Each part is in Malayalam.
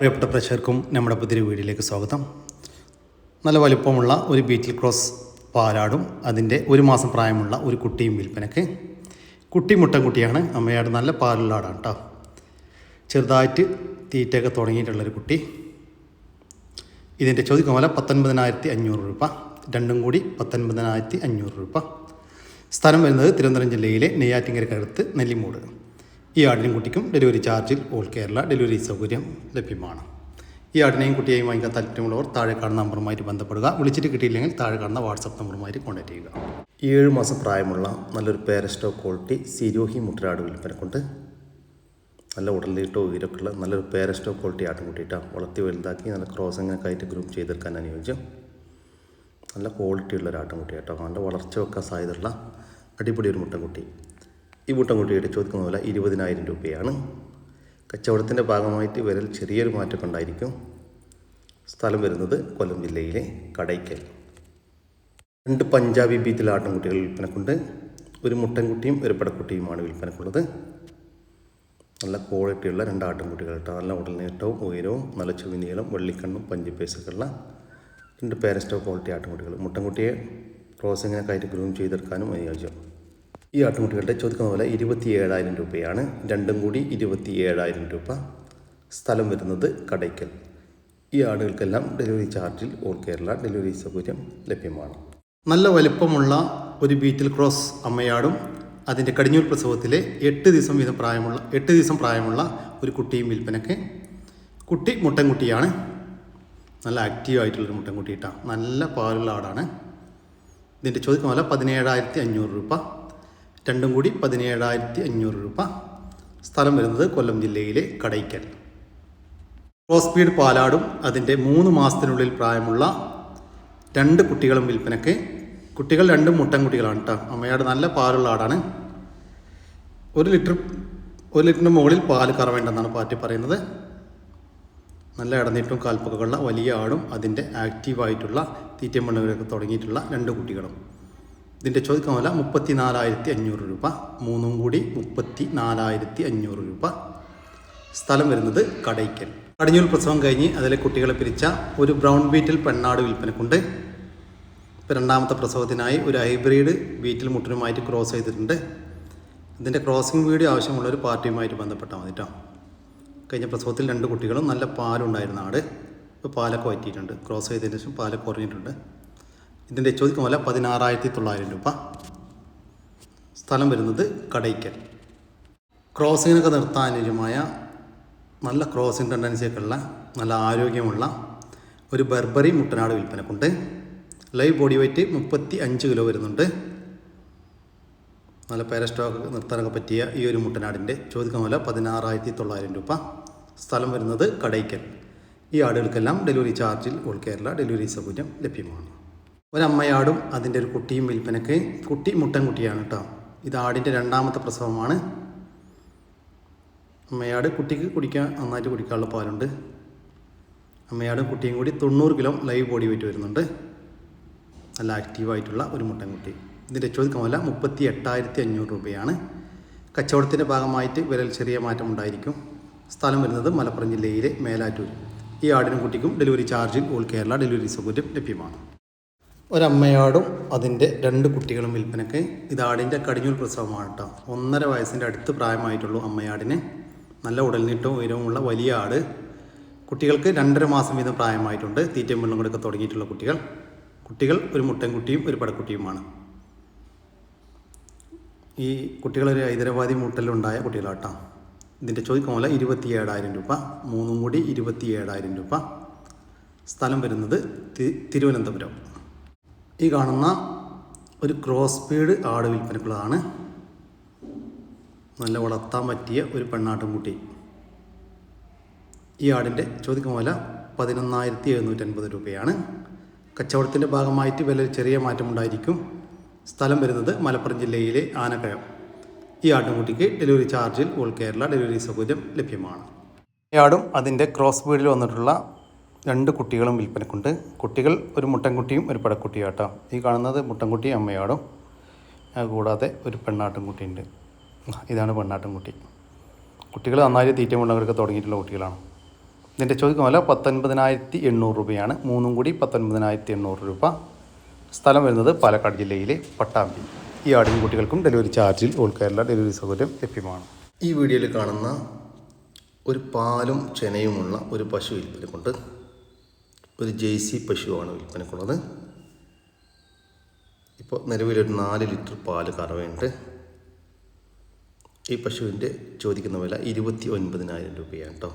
പ്രിയപ്പെട്ട പ്രേക്ഷകർക്കും നമ്മുടെ പുതിയൊരു വീഡിയോയിലേക്ക് സ്വാഗതം. നല്ല വലുപ്പമുള്ള ഒരു ബീറ്റിൽ ക്രോസ് പാലാടും അതിൻ്റെ 1 മാസം പ്രായമുള്ള ഒരു കുട്ടിയും വിൽപ്പനയ്ക്ക്. കുട്ടി മുട്ടൻകുട്ടിയാണ്. അമ്മയാട് നല്ല പാലുള്ള ആടാണ് കേട്ടോ. ചെറുതായിട്ട് തീറ്റയൊക്കെ തുടങ്ങിയിട്ടുള്ളൊരു കുട്ടി. ഇതിൻ്റെ ചോദിക്കുന്ന വില 19,500 രൂപ. രണ്ടും കൂടി 19,500 രൂപ. സ്ഥലം വരുന്നത് തിരുവനന്തപുരം ജില്ലയിലെ നെയ്യാറ്റിൻകരക്കടുത്ത് നെല്ലിമൂട്. ഈ ആടിനും കുട്ടിക്കും ഡെലിവറി ചാർജിൽ ഓൾ കേരള ഡെലിവറി സൗകര്യം ലഭ്യമാണ്. ഈ ആടിനെയും കുട്ടിയെയും വാങ്ങിക്കാൻ താല്പര്യമുള്ളവർ താഴെ കാണുന്ന നമ്പറുമായിട്ട് ബന്ധപ്പെടുക. വിളിച്ചിട്ട് കിട്ടിയില്ലെങ്കിൽ താഴെ കാണുന്ന വാട്സപ്പ് നമ്പറുമായിട്ട് കോൺടാക്ട് ചെയ്യുക. 7 മാസം പ്രായമുള്ള നല്ലൊരു പേരസ്റ്റോ ക്വാളിറ്റി സിരോഹി മുട്ടനാട് വിൽപ്പനക്കൊണ്ട്. നല്ല ഉടലിട്ടോ ഉയരൊക്കെയുള്ള നല്ലൊരു പേരസ്റ്റോ ക്വാളിറ്റി ആട്ടുംകുട്ടിയിട്ടാണ്. വളർത്തി വലുതാക്കി നല്ല ക്രോസിങ്ങൊക്കെ ആയിട്ട് ഗ്രൂപ്പ് ചെയ്തെടുക്കാൻ അനുയോജ്യം. നല്ല ക്വാളിറ്റി ഉള്ള ഒരു ആട്ടുംകുട്ടി കേട്ടോ. നല്ല വളർച്ച വെക്കാൻ സാധ്യതയുള്ള അടിപൊളി ഒരു മുട്ടൻകുട്ടി. ഈ മുട്ടൻകുട്ടിയുടെ ചോദിക്കുന്ന പോലെ 20,000 രൂപയാണ്. കച്ചവടത്തിൻ്റെ ഭാഗമായിട്ട് വിലയിൽ ചെറിയൊരു മാറ്റമൊക്കെ ഉണ്ടായിരിക്കും. സ്ഥലം വരുന്നത് കൊല്ലം ജില്ലയിലെ കടയ്ക്കൽ. 2 പഞ്ചാബി ബീറ്റിൽ ആട്ടിൻകുട്ടികൾ വിൽപ്പനക്കുണ്ട്. ഒരു മുട്ടൻകുട്ടിയും ഒരു പടക്കുട്ടിയുമാണ് വിൽപ്പനക്കുള്ളത്. നല്ല ക്വാളിറ്റിയുള്ള 2 ആട്ടിൻകുട്ടികൾ കേട്ടോ. നല്ല ഉടൽനീട്ടവും ഉയരവും നല്ല ചുവനീളം വെള്ളിക്കണ്ണും പഞ്ചിപ്പേസൊക്കെ ഉള്ള 2 പേരസ്റ്റോ ക്വാളിറ്റി ആട്ടിൻകുട്ടികൾ. മുട്ടൻകുട്ടിയെ ക്രോസിങ്ങിനൊക്കെ ആയിട്ട് ഗ്രൂം ചെയ്തെടുക്കാനും അനുയോജ്യം. ഈ ആട്ടിൻകുട്ടികളുടെ ചോദിക്കുന്ന പോലെ 27,000 രൂപയാണ്. രണ്ടും കൂടി 27,000 രൂപ. സ്ഥലം വരുന്നത് കടയ്ക്കൽ. ഈ ആടുകൾക്കെല്ലാം ഡെലിവറി ചാർജിൽ ഓൾ കേരള ഡെലിവറി സൗകര്യം ലഭ്യമാണ്. നല്ല വലിപ്പമുള്ള ഒരു ബീറ്റിൽ ക്രോസ് അമ്മയാടും അതിൻ്റെ കടിഞ്ഞൂൽ പ്രസവത്തിലെ 8 ദിവസം പ്രായമുള്ള ഒരു കുട്ടിയും വിൽപ്പനയ്ക്ക്. കുട്ടി മുട്ടൻകുട്ടിയാണ്. നല്ല ആക്റ്റീവായിട്ടുള്ളൊരു മുട്ടൻകുട്ടി ഇട്ടാണ്. നല്ല പാലുള്ള ആടാണ്. ഇതിൻ്റെ ചോദിക്കുന്ന പോലെ 17,500 രൂപ. രണ്ടും കൂടി 17,500 രൂപ. സ്ഥലം വരുന്നത് കൊല്ലം ജില്ലയിലെ കടയ്ക്കൽ. ക്രോസ് സ്പീഡ് പാലാടും അതിൻ്റെ 3 മാസത്തിനുള്ളിൽ പ്രായമുള്ള 2 കുട്ടികളും വിൽപ്പനയ്ക്ക്. കുട്ടികൾ 2 മുട്ടൻകുട്ടികളാണ് കേട്ടോ. അമ്മയാട് നല്ല പാലുള്ള ആടാണ്. 1 ലിറ്ററിന് മുകളിൽ പാല് കറവേണ്ടെന്നാണ് പാർട്ടി പറയുന്നത്. നല്ല ഇടനീട്ടും കാൽപ്പൊക്കെയുള്ള വലിയ ആടും അതിൻ്റെ ആക്റ്റീവായിട്ടുള്ള തീറ്റയും മണ്ണുകളൊക്കെ തുടങ്ങിയിട്ടുള്ള 2 കുട്ടികളും. ഇതിൻ്റെ ചോദിക്കുന്ന വില 34,500 രൂപ. മൂന്നും കൂടി 34,500 രൂപ. സ്ഥലം വരുന്നത് കടയ്ക്കൽ. കടിഞ്ഞൂൽ പ്രസവം കഴിഞ്ഞ് അതിലെ കുട്ടികളെ പിരിച്ച ഒരു ബ്രൗൺ ബീറ്റിൽ പെണ്ണാട് വിൽപ്പനക്കുണ്ട്. ഇപ്പോൾ 2ാമത്തെ പ്രസവത്തിനായി ഒരു ഹൈബ്രിഡ് ബീറ്റിൽ മുട്ടനുമായിട്ട് ക്രോസ് ചെയ്തിട്ടുണ്ട്. ഇതിൻ്റെ ക്രോസിംഗ് വീഡിയോ ആവശ്യമുള്ളൊരു പാർട്ടിയുമായിട്ട് ബന്ധപ്പെട്ടാൽ മതി കേട്ടോ. കഴിഞ്ഞ പ്രസവത്തിൽ 2 കുട്ടികളും നല്ല പാലുണ്ടായിരുന്ന ആട്. ഇപ്പോൾ പാലൊക്കെ വറ്റിയിട്ടുണ്ട്. ക്രോസ് ചെയ്തതിന് ശേഷം പാലൊക്കെ കുറഞ്ഞിട്ടുണ്ട്. ഇതിൻ്റെ ചോദിക്കുന്ന വില 16,900 രൂപ. സ്ഥലം വരുന്നത് കടയ്ക്കൽ. ക്രോസിങ്ങിനൊക്കെ നിർത്താൻ അനുയോജ്യമായ നല്ല ക്രോസിംഗ് ടെൻഡൻസിയൊക്കെ ഉള്ള നല്ല ആരോഗ്യമുള്ള ഒരു ബർബറി മുട്ടനാട് വിൽപ്പനക്കുണ്ട്. ലൈവ് ബോഡി വെയ്റ്റ് 35 കിലോ വരുന്നുണ്ട്. നല്ല പേരസ്റ്റോക്ക് നിർത്താനൊക്കെ പറ്റിയ ഈ ഒരു മുട്ടനാടിൻ്റെ ചോദിക്കുന്ന വില 16,900 രൂപ. സ്ഥലം വരുന്നത് കടയ്ക്കൽ. ഈ ആടുകൾക്കെല്ലാം ഡെലിവറി ചാർജിൽ ഓൾ കേരള ഡെലിവറി സൗകര്യം ലഭ്യമാണ്. ഒരമ്മയാടും അതിൻ്റെ ഒരു കുട്ടിയും വിൽപ്പനയ്ക്ക്. കുട്ടി മുട്ടൻകുട്ടിയാണ് കേട്ടോ. ഇത് ആടിൻ്റെ 2ാമത്തെ പ്രസവമാണ്. അമ്മയാട് കുട്ടിക്ക് നന്നായിട്ട് കുടിക്കാനുള്ള പാലുണ്ട്. അമ്മയാടും കുട്ടിയും കൂടി 90 കിലോ ലൈവ് ബോഡി വെയിറ്റ് വരുന്നുണ്ട്. നല്ല ആക്റ്റീവായിട്ടുള്ള ഒരു മുട്ടൻകുട്ടി. ഇതിൻ്റെ ചോദിക്കുന്ന വില 38,500 രൂപയാണ്. കച്ചവടത്തിൻ്റെ ഭാഗമായിട്ട് വിലയിൽ ചെറിയ മാറ്റം ഉണ്ടായിരിക്കും. സ്ഥലം വരുന്നത് മലപ്പുറം ജില്ലയിലെ മേലാറ്റൂർ. ഈ ആടിനും കുട്ടിക്കും ഡെലിവറി ചാർജിൽ ഓൾ കേരള ഡെലിവറി സൗകര്യം ലഭ്യമാണ്. ഒരമ്മയാടും അതിൻ്റെ 2 കുട്ടികളും വിൽപ്പനയ്ക്ക്. ഇത് ആടിൻ്റെ കടിഞ്ഞൂൽ പ്രസവമാണ് കേട്ടോ. 1.5 വയസ്സിൻ്റെ അടുത്ത് പ്രായമായിട്ടുള്ളൂ അമ്മയാടിന്. നല്ല ഉടൽനീട്ടവും ഉയരവുമുള്ള വലിയ ആട്. കുട്ടികൾക്ക് 2.5 മാസം വീതം പ്രായമായിട്ടുണ്ട്. തീറ്റയും വെള്ളം കൂടെയൊക്കെ തുടങ്ങിയിട്ടുള്ള കുട്ടികൾ ഒരു മുട്ടൻകുട്ടിയും ഒരു പടക്കുട്ടിയുമാണ്. ഈ കുട്ടികളൊരു ഹൈദരാബാദി മുട്ടലുണ്ടായ കുട്ടികളാട്ടോ. ഇതിൻ്റെ ചോദിക്കുന്ന പോലെ 27,000 രൂപ. മൂന്നും കൂടി 27,000 രൂപ. സ്ഥലം വരുന്നത് തിരുവനന്തപുരം. ഈ കാണുന്ന ഒരു ക്രോസ് സ്പീഡ് ആട് വിൽപ്പനക്കുള്ളതാണ്. നല്ല വളർത്താൻ പറ്റിയ ഒരു പെണ്ണാട്ടുംകുട്ടി. ഈ ആടിൻ്റെ ചോദിക്കുന്ന വില 11,750 രൂപയാണ്. കച്ചവടത്തിൻ്റെ ഭാഗമായിട്ട് വില ചെറിയ മാറ്റമുണ്ടായിരിക്കും. സ്ഥലം വരുന്നത് മലപ്പുറം ജില്ലയിലെ ആനക്കയം. ഈ ആട്ടുംകുട്ടിക്ക് ഡെലിവറി ചാർജിൽ ഓൾ കേരള ഡെലിവറി സൗകര്യം ലഭ്യമാണ്. ഈ ആടും അതിൻ്റെ ക്രോസ് സ്പീഡിൽ വന്നിട്ടുള്ള 2 കുട്ടികളും വിൽപ്പനക്കുണ്ട്. കുട്ടികൾ ഒരു മുട്ടൻകുട്ടിയും ഒരു പടക്കുട്ടിയും കേട്ടോ. ഈ കാണുന്നത് മുട്ടൻകുട്ടിയും അമ്മയാടും. കൂടാതെ ഒരു പെണ്ണാട്ടുംകുട്ടിയുണ്ട്. ഇതാണ് പെണ്ണാട്ടുംകുട്ടി. കുട്ടികൾ നന്നായി തീറ്റയും വെള്ളങ്ങളൊക്കെ തുടങ്ങിയിട്ടുള്ള കുട്ടികളാണ്. ഇതിൻ്റെ ചോദിക്കുന്ന വില 19,800 രൂപയാണ്. മൂന്നും കൂടി 19,800 രൂപ. സ്ഥലം വരുന്നത് പാലക്കാട് ജില്ലയിലെ പട്ടാമ്പി. ഈ ആടിനും കുട്ടികൾക്കും ഡെലിവറി ചാർജിൽ ഓൾ കേരള ഡെലിവറി സൗകര്യം ലഭ്യമാണ്. ഈ വീഡിയോയിൽ കാണുന്ന ഒരു പാലും ചെനയുമുള്ള ഒരു പശു വിൽപ്പനക്കുണ്ട്. ഒരു ജേഴ്സി പശുവാണ് വിൽപ്പനക്കുള്ളത്. ഇപ്പോൾ നിലവിലൊരു 4 ലിറ്റർ പാല് കറവയുണ്ട്. ഈ പശുവിൻ്റെ ചോദിക്കുന്ന വില 29,000 രൂപയാണ് കേട്ടോ.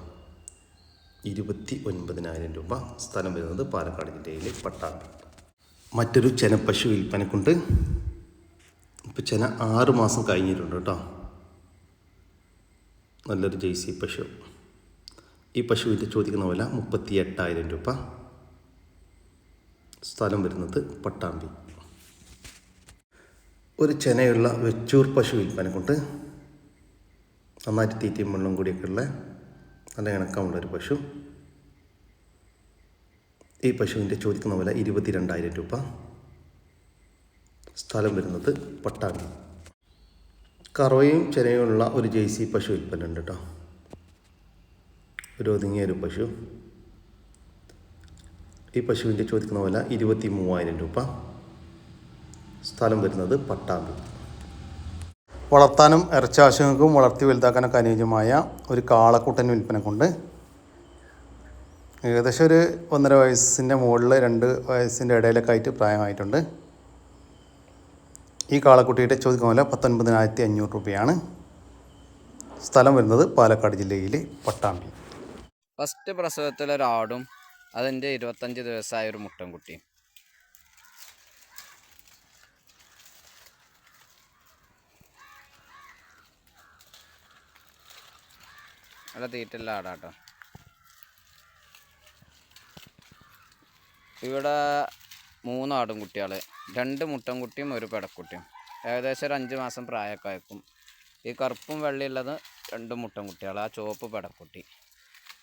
29,000 രൂപ. സ്ഥലം വരുന്നത് പാലക്കാട് ജില്ലയിലെ പട്ടാമ്പി. മറ്റൊരു ചെനപ്പശു വിൽപ്പനക്കുണ്ട്. ഇപ്പോൾ ചെന 6 മാസം കഴിഞ്ഞിട്ടുണ്ട് കേട്ടോ. നല്ലൊരു ജേഴ്സി പശു. ഈ പശുവിൻ്റെ ചോദിക്കുന്ന വില 38,000 രൂപ. സ്ഥലം വരുന്നത് പട്ടാമ്പി. ഒരു ചെനയുള്ള വെച്ചൂർ പശു വിൽപ്പനക്കുണ്ട്. നന്നായിട്ട് തീറ്റയും വെള്ളം കൂടിയൊക്കെ ഉള്ള നല്ല ഇണക്കമുള്ളൊരു പശു. ഈ പശുവിൻ്റെ ചോദിക്കുന്ന വില 22,000 രൂപ. സ്ഥലം വരുന്നത് പട്ടാമ്പി. കറവയും ചെനയുമുള്ള ഒരു ജേഴ്സി പശു വിൽപ്പനുണ്ട് കേട്ടോ. ഒരു ഒതുങ്ങിയൊരു പശു. ഈ പശുവിൻ്റെ ചോദിക്കുന്ന വില 23,000 രൂപ. സ്ഥലം വരുന്നത് പട്ടാമ്പി. വളർത്താനും ഇറച്ചി ആവശ്യങ്ങൾക്കും വളർത്തി വലുതാക്കാനൊക്കെ അനുയോജ്യമായ ഒരു കാളക്കുട്ടൻ വിൽപ്പനക്കുണ്ട്. ഏകദേശം ഒരു 1.5 വയസ്സിൻ്റെ മുകളിൽ 2 വയസ്സിൻ്റെ ഇടയിലൊക്കെ ആയിട്ട് പ്രായമായിട്ടുണ്ട്. ഈ കാളക്കുട്ടിയുടെ ചോദിക്കുന്ന വില 19,500 രൂപയാണ്. സ്ഥലം വരുന്നത് പാലക്കാട് ജില്ലയിലെ പട്ടാമ്പി. ഫസ്റ്റ് പ്രസവത്തിലൊരാടും അതിൻ്റെ 25 ദിവസമായ ഒരു മുട്ടൻകുട്ടിയും. നല്ല തീറ്റുള്ള ആടാട്ടോ. ഇവിടെ 3 ആടും കുട്ടികൾ, 2 മുട്ടൻകുട്ടിയും 1 പെടക്കുട്ടിയും. ഏകദേശം ഒരു 5 മാസം പ്രായമൊക്കെ ആയിരിക്കും. ഈ കറുപ്പും വെള്ളയുള്ളത് 2 മുട്ടൻകുട്ടികൾ, ആ ചുവപ്പ് പെടക്കുട്ടി.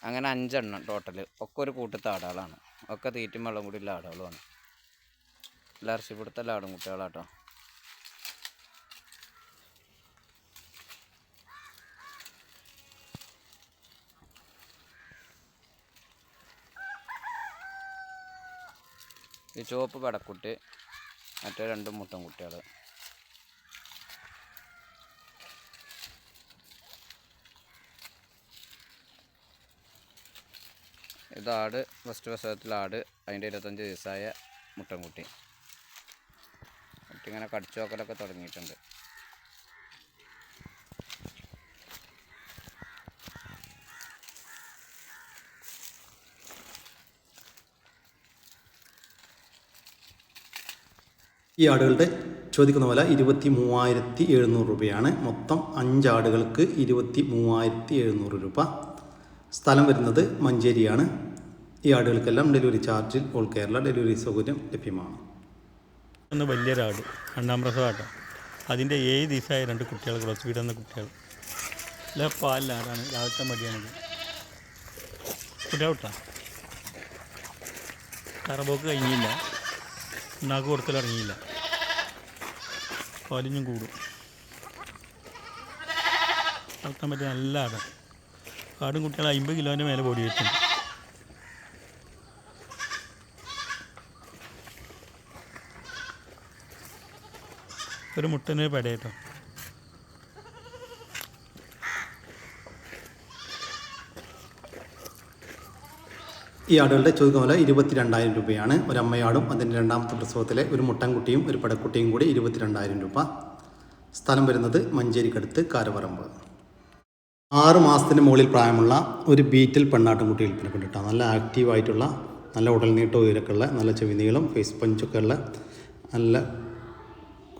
അങ്ങനെ 5 എണ്ണം ടോട്ടൽ. ഒക്കെ ഒരു കൂട്ടത്തെ ആടുകളാണ്. ഒക്കെ തീറ്റും വെള്ളം കൂടി ഉള്ള ആടുകളുമാണ്. എല്ലാ ഇറച്ചിപ്പിടുത്തല്ല ആടും കുട്ടികളാട്ടോ. ഈ ചുവപ്പ് പെടക്കുട്ടി, മറ്റേ 2 മുട്ടൻകുട്ടികൾ. ഇതാട് ഫസ്റ്റ് പ്രസവത്തിലെ ആട്, അതിൻ്റെ 25 ദിവസമായ മുട്ടൻകുട്ടി. കുട്ടി ഇങ്ങനെ കടിച്ചു നോക്കലൊക്കെ തുടങ്ങിയിട്ടുണ്ട്. ഈ ആടുകളുടെ ചോദിക്കുന്ന വില 23,700 രൂപയാണ്. മൊത്തം 5 ആടുകൾക്ക് 23,700 രൂപ. സ്ഥലം വരുന്നത് മഞ്ചേരിയാണ്. ഈ ആടുകൾക്കെല്ലാം ഡെലിവറി ചാർജിൽ ഓൾ കേരള ഡെലിവറി സൗകര്യം ലഭ്യമാണ്. ഒന്ന് വലിയൊരാട് 2ാം പ്രസവമാട്ടോ. അതിൻ്റെ 7 ദിവസമായ 2 കുട്ടികൾ, ക്രോസ് ബീഡ് എന്ന കുട്ടികൾ. അല്ല പാലിലാടാണ്, രാവിലത്തെ മടിയാണിത്. കുട്ടിയാവട്ടാ കറബോക്ക് കഴിഞ്ഞില്ല, ഉണ്ടാക്ക് കൊടുക്കൽ ഇറങ്ങിയില്ല. പാലിഞ്ഞും കൂടും. വളർത്താൻ പറ്റിയ നല്ല ആടാണ്. ആടും കുട്ടികൾ 50 കിലോൻ്റെ മേലെ ബോഡി വെയിറ്റുണ്ട്. ഒരു മുട്ടന് പെടയേട്ടോ. ഈ ആടുകളുടെ ചോദിക്കുന്ന വില 22,000 രൂപയാണ്. ഒരമ്മയാടും അതിൻ്റെ 2ാമത്തെ പ്രസവത്തിലെ ഒരു മുട്ടൻകുട്ടിയും ഒരു പടക്കുട്ടിയും കൂടി 22,000 രൂപ. സ്ഥലം വരുന്നത് മഞ്ചേരിക്കടുത്ത് കാരവറമ്പ്. 6 മാസത്തിന് മുകളിൽ പ്രായമുള്ള ഒരു ബീറ്റൽ പെണ്ണാട്ടുംകുട്ടി വിൽപ്പനക്കുണ്ട് കേട്ടോ. നല്ല ആക്റ്റീവായിട്ടുള്ള, നല്ല ഉടൽ നീട്ടവും ഉയരൊക്കെ ഉള്ള, നല്ല ചെവി നീളം, ഫേസ് പഞ്ചൊക്കെ ഉള്ള, നല്ല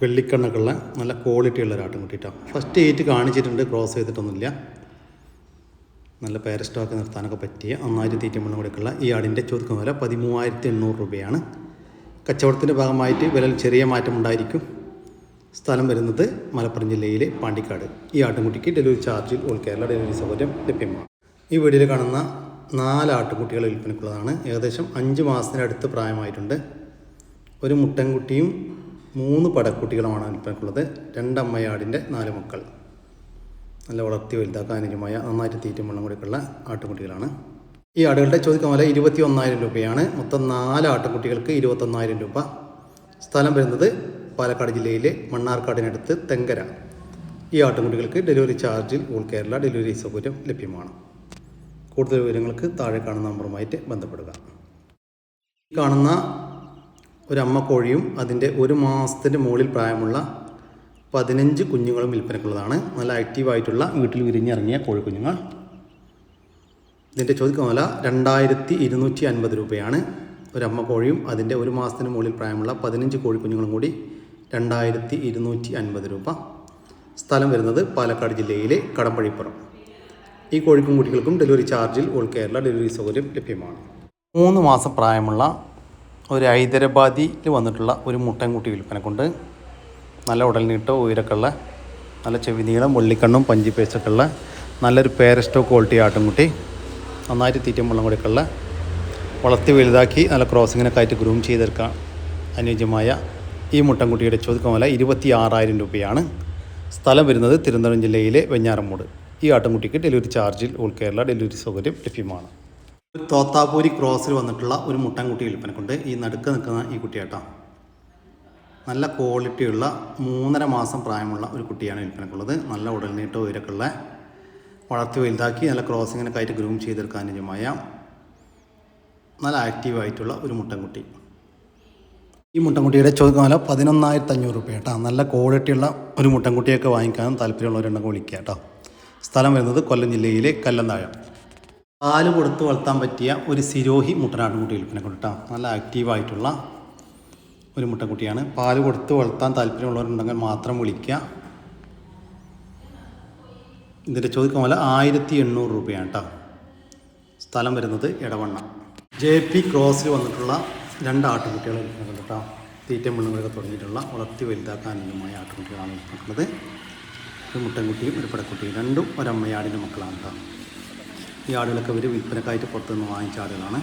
വെള്ളിക്കണ്ണൊക്കെ ഉള്ള, നല്ല ക്വാളിറ്റി ഉള്ള ഒരു ആട്ടുംകുട്ടി കേട്ടോ. ഫസ്റ്റ് 8 കാണിച്ചിട്ടുണ്ട്, ക്രോസ് ചെയ്തിട്ടൊന്നുമില്ല. നല്ല പേരസ്റ്റോക്ക് നിർത്താനൊക്കെ പറ്റിയ നന്നായിട്ട് തീറ്റമണ്ണം കൊടുക്കുള്ള ഈ ആടിൻ്റെ ചോദിക്കുന്ന വില 13,800 രൂപയാണ്. കച്ചവടത്തിൻ്റെ ഭാഗമായിട്ട് വിലയിൽ ചെറിയ മാറ്റം ഉണ്ടായിരിക്കും. സ്ഥലം വരുന്നത് മലപ്പുറം ജില്ലയിലെ പാണ്ടിക്കാട്. ഈ ആട്ടുംകുട്ടിക്ക് ഡെലിവറി ചാർജിൽ ഓൾ കേരള ഡെലിവറി സൗകര്യം ലഭ്യമാണ്. ഈ വീഡിയോയിൽ കാണുന്ന 4 ആട്ടുംകുട്ടികൾ വിൽപ്പനക്കുള്ളതാണ്. ഏകദേശം 5 മാസത്തിനടുത്ത് പ്രായമായിട്ടുണ്ട്. ഒരു മുട്ടൻകുട്ടിയും 3 പടക്കുട്ടികളുമാണ് വിൽപ്പനക്കുള്ളത്. 2 അമ്മയാടിൻ്റെ 4 മക്കൾ. നല്ല വളർത്തി വലുതാക്കാൻ അനുയോജ്യമായ, നന്നായിട്ട് തീറ്റയും വെള്ളം കൂടിയൊക്കെയുള്ള ആട്ടുംകുട്ടികളാണ്. ഈ ആടുകളുടെ ചോദിക്കുന്ന വില 21,000 രൂപയാണ്. മൊത്തം 4 ആട്ടുകുട്ടികൾക്ക് 21,000 രൂപ. സ്ഥലം വരുന്നത് പാലക്കാട് ജില്ലയിലെ മണ്ണാർക്കാടിനടുത്ത് തെങ്കര. ഈ ആട്ടുകുട്ടികൾക്ക് ഡെലിവറി ചാർജിൽ ഓൾ കേരള ഡെലിവറി സൗകര്യം ലഭ്യമാണ്. കൂടുതൽ വിവരങ്ങൾക്ക് താഴെ കാണുന്ന നമ്പറുമായിട്ട് ബന്ധപ്പെടുക. ഈ കാണുന്ന ഒരമ്മ കോഴിയും അതിൻ്റെ 1 മാസത്തിൻ്റെ മുകളിൽ പ്രായമുള്ള 15 കുഞ്ഞുങ്ങളും വിൽപ്പനക്കുള്ളതാണ്. നല്ല ആക്റ്റീവായിട്ടുള്ള വീട്ടിൽ വിരിഞ്ഞിറങ്ങിയ കോഴിക്കുഞ്ഞുങ്ങൾ. ഇതിൻ്റെ ചോദിക്കുന്ന വില 2,250 രൂപയാണ്. ഒരമ്മ കോഴിയും അതിൻ്റെ 1 മാസത്തിന് മുകളിൽ പ്രായമുള്ള 15 കോഴിക്കുഞ്ഞുങ്ങളും കൂടി 2,250 രൂപ. സ്ഥലം വരുന്നത് പാലക്കാട് ജില്ലയിലെ കടമ്പഴിപ്പുറം. ഈ കോഴിക്കും കുട്ടികൾക്കും ഡെലിവറി ചാർജിൽ ഓൾ കേരള ഡെലിവറി സൗകര്യം ലഭ്യമാണ്. 3 മാസം പ്രായമുള്ള ഒരു ഹൈദരാബാദിൽ വന്നിട്ടുള്ള ഒരു മുട്ടൻകുട്ടി വിൽപ്പനക്കുണ്ട്. നല്ല ഉടൽനീട്ടോ ഉയരമൊക്കെ ഉള്ള, നല്ല ചെവി നീളം, വെള്ളിക്കണ്ണും പഞ്ചിപ്പേച്ചൊക്കെ ഉള്ള നല്ലൊരു പേരസ്റ്റോ ക്വാളിറ്റി ആട്ടുംകുട്ടി. നന്നായിട്ട് തീറ്റയും വെള്ളം കൂടിയൊക്കെ ഉള്ള, വളർത്തി വലുതാക്കി നല്ല ക്രോസിങ്ങിനൊക്കെ ആയിട്ട് ഗ്രൂം ചെയ്തെടുക്കാൻ അനുയോജ്യമായ ഈ മുട്ടൻകുട്ടിയുടെ ചോദിക്കുന്ന വില 26,000 രൂപയാണ്. സ്ഥലം വരുന്നത് തിരുവനന്തപുരം ജില്ലയിലെ വെഞ്ഞാറമൂട്. ഈ ആട്ടുംകുട്ടിക്ക് ഡെലിവറി ചാർജിൽ ഓൾ കേരള ഡെലിവറി സൗകര്യം ലഭ്യമാണ്. ഒരു തോത്താപൂരി ക്രോസിൽ വന്നിട്ടുള്ള ഒരു മുട്ടൻകുട്ടി വിൽപ്പനക്കുണ്ട്. ഈ നടുക്ക് നിൽക്കുന്ന ഈ കുട്ടിയാട്ടോ. നല്ല ക്വാളിറ്റിയുള്ള 3.5 മാസം പ്രായമുള്ള ഒരു കുട്ടിയാണ് വിൽപ്പനക്കുള്ളത്. നല്ല ഉടൽനീട്ടോ ഉയരമൊക്കെ ഉള്ള, വളർത്തി വലുതാക്കി നല്ല ക്രോസിങ്ങിനൊക്കെ ആയിട്ട് ഗ്രൂം ചെയ്തെടുക്കാൻ അനുയോജ്യമായ നല്ല ആക്റ്റീവായിട്ടുള്ള ഒരു മുട്ടൻകുട്ടി. ഈ മുട്ടൻകുട്ടിയുടെ ചോദിക്കുന്ന വില 11,500 രൂപ കേട്ടോ. നല്ല ക്വാളിറ്റിയുള്ള ഒരു മുട്ടൻകുട്ടിയൊക്കെ വാങ്ങിക്കാനും താല്പര്യമുള്ളവരുണ്ടെങ്കിൽ വിളിക്കുക കേട്ടോ. സ്ഥലം വരുന്നത് കൊല്ലം ജില്ലയിലെ കല്ലന്താഴം. പാല് കൊടുത്ത് വളർത്താൻ പറ്റിയ ഒരു സിരോഹി മുട്ടനാട്ടുകുട്ടി വിൽപ്പനക്കുണ്ട് കേട്ടോ. നല്ല ആക്റ്റീവായിട്ടുള്ള ഒരു മുട്ടൻകുട്ടിയാണ്. പാല് കൊടുത്ത് വളർത്താൻ താല്പര്യമുള്ളവരുണ്ടെങ്കിൽ മാത്രം വിളിക്കുക. ഇതിൻ്റെ ചോദിക്കുന്ന വില 1,800 രൂപയാണ് കേട്ടോ. സ്ഥലം വരുന്നത് എടവണ്ണ. JP ക്രോസിൽ വന്നിട്ടുള്ള 2 ആട്ടുകുട്ടികൾ വിൽക്കുന്നുണ്ട് കേട്ടോ. തീറ്റയും വെള്ളങ്ങളൊക്കെ തുടങ്ങിയിട്ടുള്ള വളർത്തി വലുതാക്കാൻ അനുയോജ്യമായ ആട്ടുകുട്ടികളാണ് വിൽക്കുന്നത്. ഒരു മുട്ടൻകുട്ടിയും ഒരു പടക്കുട്ടിയും, രണ്ടും ഒരമ്മയാടിൻ്റെ മക്കളാണ് കേട്ടോ. ഈ ആടുകളൊക്കെ ഇവർ വിൽപ്പനക്കായിട്ട് പുറത്തുനിന്ന് വാങ്ങിച്ച ആടുകളാണ്.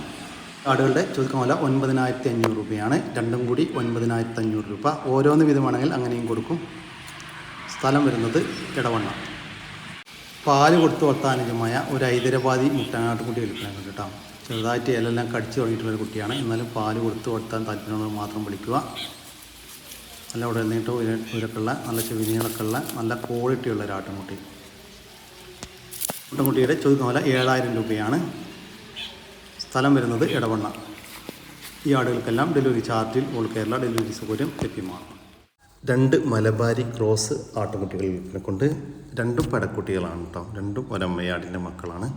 ആടുകളുടെ ചോദിക്കുന്ന വില 9,500 രൂപയാണ്. രണ്ടും കൂടി 9,500 രൂപ. ഓരോന്ന് വിധമാണെങ്കിൽ അങ്ങനെയും കൊടുക്കും. സ്ഥലം വരുന്നത് എടവണ്ണ. പാല് കൊടുത്ത് വളർത്താൻ അനുയോജ്യമായ ഒരു ഹൈദരാബാദി മുട്ടനാട്ടുകുട്ടി വിൽപ്പനയുണ്ട് കേട്ടോ. ചെറുതായിട്ട് ഇലെല്ലാം കടിച്ചു തുടങ്ങിയിട്ടുള്ളൊരു കുട്ടിയാണ്. എന്നാലും പാല് കൊടുത്ത് വളർത്താൻ താല്പര്യമുള്ളവർ മാത്രം വിളിക്കുക. നല്ല ഉടനീട്ടോ ഉയരക്കുള്ള, നല്ല ചെവിനീളൊക്കെ ഉള്ള, നല്ല ക്വാളിറ്റിയുള്ള ഒരു ആട്ടുംകുട്ടി. മുട്ടൻകുട്ടിയുടെ ചോദിക്കുന്ന വില 7,000 രൂപയാണ്. സ്ഥലം വരുന്നത് എടവണ്ണ. ഈ ആടുകൾക്കെല്ലാം ഡെലിവറി ചാർജിൽ ഓൾ കേരള ഡെലിവറി സൗകര്യം ലഭ്യമാണ്. 2 മലബാരി ക്രോസ് ആട്ടുകുട്ടികൾ വിൽപ്പനക്കുണ്ട്. രണ്ടും പടക്കുട്ടികളാണ് കേട്ടോ. രണ്ടും ഒരമ്മയാടിൻ്റെ മക്കളാണ്.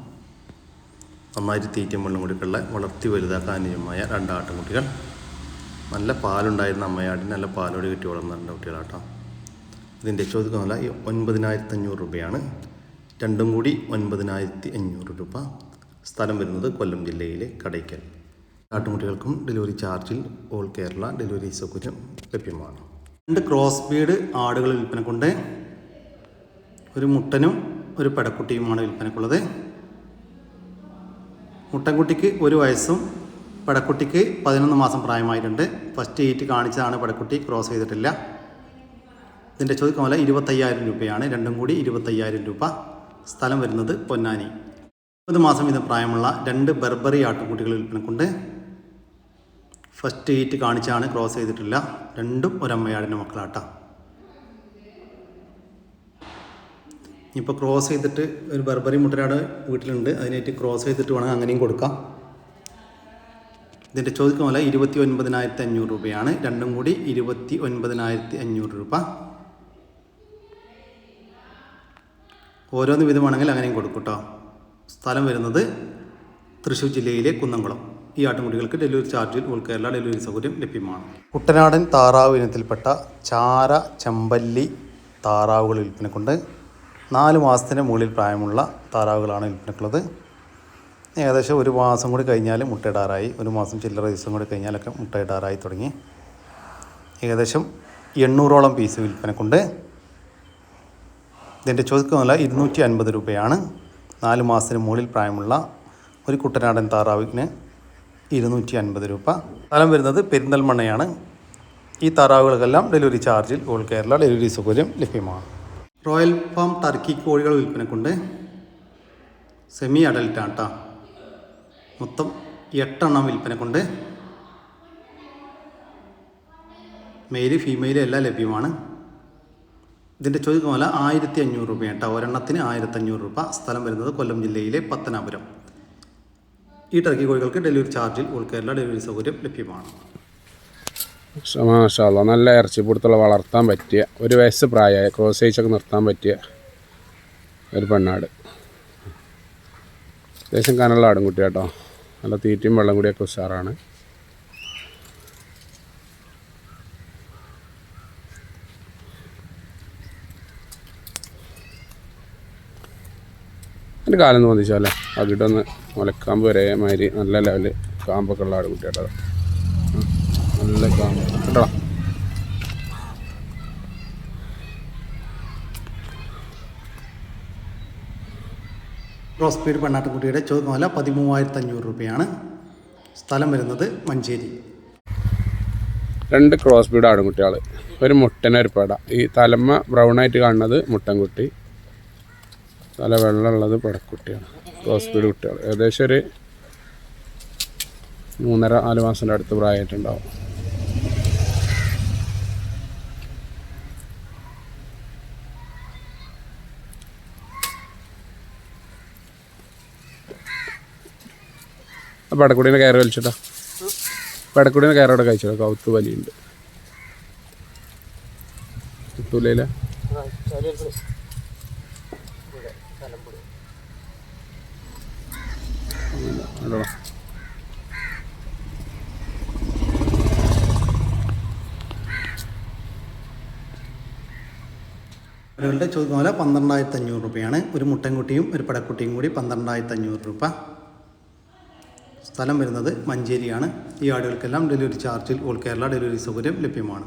നന്നായിട്ട് തീറ്റയും വെള്ളം കൂടിയൊക്കെയുള്ള, വളർത്തി വലുതാക്കാൻ അനുയോജ്യമായ 2 ആട്ടുകുട്ടികൾ. നല്ല പാലുണ്ടായിരുന്ന അമ്മയാടിന് നല്ല പാലോട് കിട്ടി വളർന്ന 2 കുട്ടികളാണ് കേട്ടോ. ഇതിൻ്റെ ചോദിക്കുന്ന വില 9,500 രൂപയാണ്. രണ്ടും കൂടി 9,500 രൂപ. സ്ഥലം വരുന്നത് കൊല്ലം ജില്ലയിലെ കടയ്ക്കൽ. ആട്ടുകുട്ടികൾക്കും ഡെലിവറി ചാർജിൽ ഓൾ കേരള ഡെലിവറി സൗകര്യം ലഭ്യമാണ്. 2 ക്രോസ് ബീഡ് ആടുകൾ വിൽപ്പനക്കുണ്ട്. ഒരു മുട്ടനും ഒരു പടക്കുട്ടിയുമാണ് വിൽപ്പനക്കുള്ളത്. മുട്ടൻകുട്ടിക്ക് 1 വയസ്സും പടക്കുട്ടിക്ക് 11 മാസം പ്രായമായിട്ടുണ്ട്. ഫസ്റ്റ് ഈറ്റ് കാണിച്ചതാണ് പടക്കുട്ടി, ക്രോസ് ചെയ്തിട്ടില്ല. ഇതിൻ്റെ ചോദിക്കുന്ന വില 25,000 രൂപയാണ്. രണ്ടും കൂടി 25,000 രൂപ. സ്ഥലം വരുന്നത് പൊന്നാനി. 20 മാസം വീതം പ്രായമുള്ള 2 ബർബറി ആട്ടുകുട്ടികൾ വിൽപ്പനക്കുണ്ട്. ഫസ്റ്റ് ഈറ്റ് കാണിച്ചാണ്, ക്രോസ് ചെയ്തിട്ടില്ല. രണ്ടും ഒരമ്മയാടിൻ്റെ മക്കളാട്ടാ. ഇപ്പോൾ ക്രോസ് ചെയ്തിട്ട് ഒരു ബർബറി മുട്ടനാട് വീട്ടിലുണ്ട്. അതിനായിട്ട് ക്രോസ് ചെയ്തിട്ട് വേണമെങ്കിൽ അങ്ങനെയും കൊടുക്കാം. ഇതിൻ്റെ ചോദിക്കുന്ന വില 29,500 രൂപയാണ്. രണ്ടും കൂടി 29,500 രൂപ. ഓരോന്ന് വിധമാണെങ്കിൽ അങ്ങനെയും കൊടുക്കും കേട്ടോ. സ്ഥലം വരുന്നത് തൃശ്ശൂർ ജില്ലയിലെ കുന്നംകുളം. ഈ ആട്ടുംകുട്ടികൾക്ക് ഡെലിവറി ചാർജിൽ ഓൾ കേരള ഡെലിവറി സൗകര്യം ലഭ്യമാണ്. കുട്ടനാടൻ താറാവ് ഇനത്തിൽപ്പെട്ട ചാര ചെമ്പല്ലി താറാവുകൾ വിൽപ്പനക്കുണ്ട്. 4 മാസത്തിന് മുകളിൽ പ്രായമുള്ള താറാവുകളാണ് വിൽപ്പനക്കുള്ളത്. ഏകദേശം 1 മാസം കൂടി കഴിഞ്ഞാൽ മുട്ടയിടാറായി. 1 മാസം ചില്ലറ ദിവസം കൂടി കഴിഞ്ഞാലൊക്കെ മുട്ടയിടാറായി തുടങ്ങി. ഏകദേശം 800ഓളം പീസ് വിൽപ്പനക്കുണ്ട്. ഇതിൻ്റെ ചോദിക്കുന്ന വില 250 രൂപയാണ്. 4 മാസത്തിന് മുകളിൽ പ്രായമുള്ള ഒരു കുട്ടനാടൻ താറാവിന് 250 രൂപ. സ്ഥലം വരുന്നത് പെരിന്തൽമണ്ണയാണ്. ഈ താറാവുകൾക്കെല്ലാം ഡെലിവറി ചാർജിൽ ഓൾ കേരള ഡെലിവറി സൗകര്യം ലഭ്യമാണ്. റോയൽ ഫാം ടർക്കി കോഴികൾ വിൽപ്പനക്കുണ്ട്. സെമി അഡൽട്ടാണ് കേട്ടോ. മൊത്തം 8 എണ്ണം വിൽപ്പനക്കുണ്ട്. മെയിൽ ഫീമെയിൽ എല്ലാം ലഭ്യമാണ്. ഇതിൻ്റെ ചോദിക്കുന്ന വില 1500 രൂപയാണ് കേട്ടോ. ഒരെണ്ണത്തിന് 1500 രൂപ. സ്ഥലം വരുന്നത് കൊല്ലം ജില്ലയിലെ പത്തനാപുരം. ഈ ടർക്കി കോഴികൾക്ക് ഡെലിവറി ചാർജിൽ ഓൾ കേരള ഡെലിവറി സൗകര്യം ലഭ്യമാണ്. മാഷാ അല്ലാ, നല്ല ഇറച്ചിപ്പുറത്തുള്ള വളർത്താൻ പറ്റിയ 1 വയസ്സ് പ്രായമായ ക്രോസ് സൈസൊക്കെ നിർത്താൻ പറ്റിയ ഒരു പെണ്ണാട്. അത്യാവശ്യം കനുള്ള ആടുംകുട്ടി കേട്ടോ. നല്ല തീറ്റയും വെള്ളം കൂടിയൊക്കെ ഉഷാറാണ്. അതിൻ്റെ കാലം തോന്നിച്ചാലേ അകിട്ടൊന്ന് മുലക്കാമ്പ് വരെ മാതിരി നല്ല ലെവല് കാമ്പൊക്കെ ഉള്ള ആടുംകുട്ടി കേട്ടോ. നല്ല കാമ്പ് കേട്ടോ. ക്രോസ് ബ്രീഡ് പെണ്ണാട്ടുകുട്ടിയുടെ ചോദിക്കുന്ന വില 13,500 രൂപയാണ്. സ്ഥലം വരുന്നത് മഞ്ചേരി. 2 ക്രോസ് ബ്രീഡ് ആടുംകുട്ടികൾ, ഒരു മുട്ടനെ ഒരു പെട. ഈ തലമ്മ ബ്രൗണായിട്ട് കാണുന്നത് മുട്ടൻകുട്ടി, തല വെള്ളമുള്ളത് പെടക്കുട്ടിയാണ്. ക്രോസ് ബ്രീഡ് കുട്ടികൾ ഏകദേശം ഒരു 3.5-4 മാസത്തിൻ്റെ അടുത്ത് പ്രായമായിട്ടുണ്ടാവും. പെടക്കുടീനെ കയറി വലിച്ചിട്ടാ, പെടക്കുടീനെ കയറോടെ കഴിച്ചോ. കൗത്ത് വലിയുണ്ട് കിട്ടൂലേ. അവരുടെ ചോദിക്കുന്ന വില 12,500 രൂപയാണ്. ഒരു മുട്ടൻകുട്ടിയും ഒരു പടക്കുട്ടിയും കൂടി 12,500 രൂപ. സ്ഥലം വരുന്നത് മഞ്ചേരിയാണ്. ഈ ആടുകൾക്കെല്ലാം ഡെലിവറി ചാർജിൽ ഓൾ കേരള ഡെലിവറി സൗകര്യം ലഭ്യമാണ്.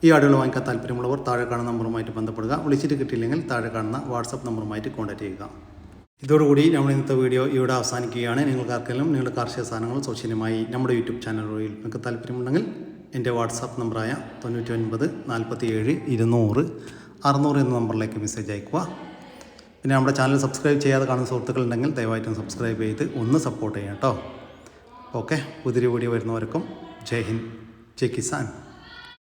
ഈ ആടുകൾ വാങ്ങിക്കാൻ താല്പര്യമുള്ളവർ താഴെ കാണുന്ന നമ്പറുമായിട്ട് ബന്ധപ്പെടുക. വിളിച്ചിട്ട് കിട്ടിയില്ലെങ്കിൽ താഴെ കാണുന്ന വാട്സപ്പ് നമ്പറുമായിട്ട് കോൺടാക്ട് ചെയ്യുക. ഇതോടുകൂടി നമ്മൾ ഇന്നത്തെ വീഡിയോ ഇവിടെ അവസാനിക്കുകയാണ്. നിങ്ങൾക്ക് ആർക്കെങ്കിലും നിങ്ങളുടെ കാർഷിക സാധനങ്ങൾ സൗജന്യമായി നമ്മുടെ യൂട്യൂബ് ചാനൽ വഴി നിങ്ങൾക്ക് താല്പര്യമുണ്ടെങ്കിൽ എൻ്റെ വാട്സാപ്പ് നമ്പറായ 99 47 200 600 എന്ന നമ്പറിലേക്ക് മെസ്സേജ് അയക്കുക. പിന്നെ നമ്മുടെ ചാനൽ സബ്സ്ക്രൈബ് ചെയ്യാതെ കാണുന്ന സുഹൃത്തുക്കളുണ്ടെങ്കിൽ ദയവായിട്ടും സബ്സ്ക്രൈബ് ചെയ്ത് ഒന്ന് സപ്പോർട്ട് ചെയ്യാം കേട്ടോ. ഓക്കെ, പുതിയൊരു വീഡിയോ വരുന്നവർക്കും ജയ് ഹിന്ദ്, ജയ് കിസാൻ.